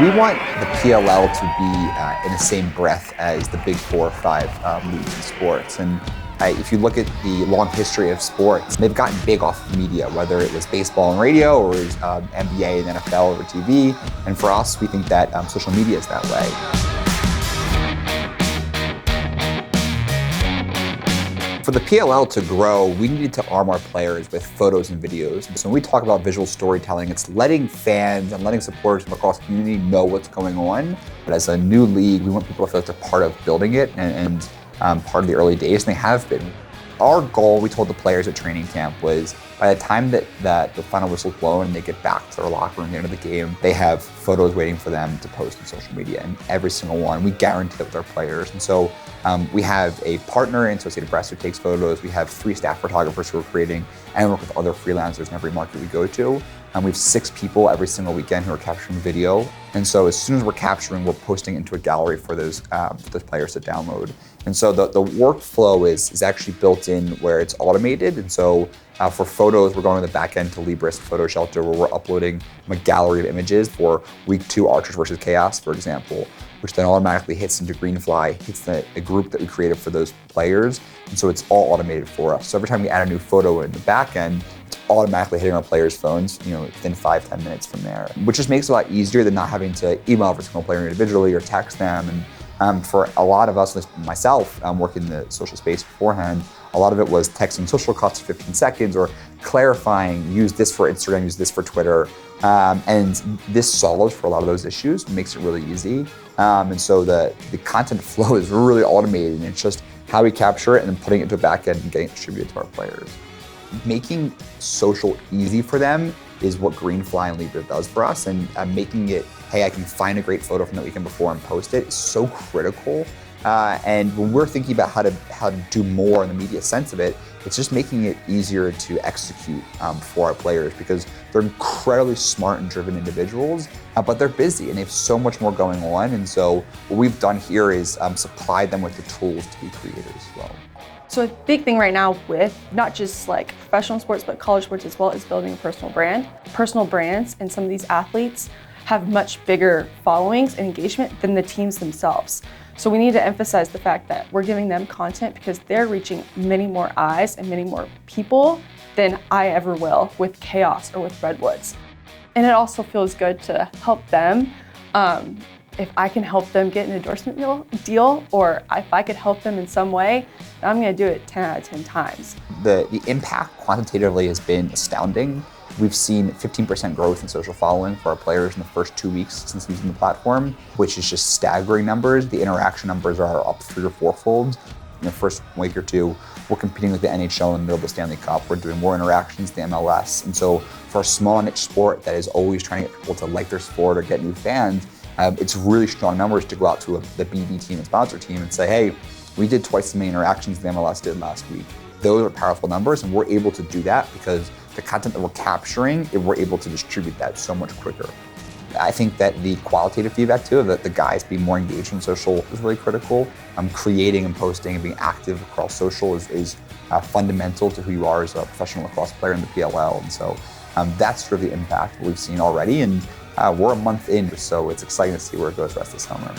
We want the PLL to be in the same breath as the big 4 or 5 leagues in sports. And if you look at the long history of sports, they've gotten big off of media, whether it was baseball and radio or NBA and NFL over TV. And for us, we think that social media is that way. For the PLL to grow, we needed to arm our players with photos and videos. So when we talk about visual storytelling, it's letting fans and letting supporters from across the community know what's going on. But as a new league, we want people to feel like they're part of building it and part of the early days, and they have been. Our goal, we told the players at training camp, was by the time that the final whistle's blown and they get back to their locker room at the end of the game, they have photos waiting for them to post on social media, and every single one. We guarantee that with our players. And so we have a partner in Associated Press who takes photos. We have 3 staff photographers who are creating, and work with other freelancers in every market we go to. We have 6 people every single weekend who are capturing video. And so as soon as we're capturing, we're posting into a gallery for those players to download. And so the workflow is actually built in where it's automated. And so for photos, we're going to the back end to Libris PhotoShelter, where we're uploading a gallery of images for week 2 Archers versus Chaos, for example, which then automatically hits into Greenfly, hits a group that we created for those players. And so it's all automated for us. So every time we add a new photo in the back end, it's automatically hitting our players' phones, within 5-10 minutes from there, which just makes it a lot easier than not having to email every single player individually or text them. And for a lot of us, myself, working in the social space beforehand, a lot of it was texting social cuts for 15 seconds or clarifying, use this for Instagram, use this for Twitter. And this solves for a lot of those issues, makes it really easy. And so the content flow is really automated, and it's just how we capture it and then putting it into a back end and getting it distributed to our players. Making social easy for them is what Greenfly and Libra does for us, and making it, hey, I can find a great photo from the weekend before and post it is so critical. And when we're thinking about how to do more in the media sense of it, it's just making it easier to execute for our players, because they're incredibly smart and driven individuals, but they're busy and they have so much more going on. And so what we've done here is supply them with the tools to be creators as well. So a big thing right now with not just like professional sports, but college sports as well, is building a personal brand. Personal brands and some of these athletes have much bigger followings and engagement than the teams themselves. So we need to emphasize the fact that we're giving them content because they're reaching many more eyes and many more people than I ever will with Chaos or with Redwoods. And it also feels good to help them. If I can help them get an endorsement deal, or if I could help them in some way, I'm gonna do it 10 out of 10 times. The impact quantitatively has been astounding. We've seen 15% growth in social following for our players in the first 2 weeks since using the platform, which is just staggering numbers. The interaction numbers are up 3 or 4-fold. In the first week or 2, we're competing with the NHL in the middle of the Stanley Cup. We're doing more interactions than the MLS. And so for a small niche sport that is always trying to get people to like their sport or get new fans, it's really strong numbers to go out to the BD team and sponsor team and say, hey, we did twice as many interactions as the MLS did last week. Those are powerful numbers, and we're able to do that because the content that we're capturing, we're able to distribute that so much quicker. I think that the qualitative feedback too, that the guys being more engaged in social is really critical. Creating and posting and being active across social is fundamental to who you are as a professional lacrosse player in the PLL. And so that's really the impact we've seen already. And we're a month in, so it's exciting to see where it goes the rest of the summer.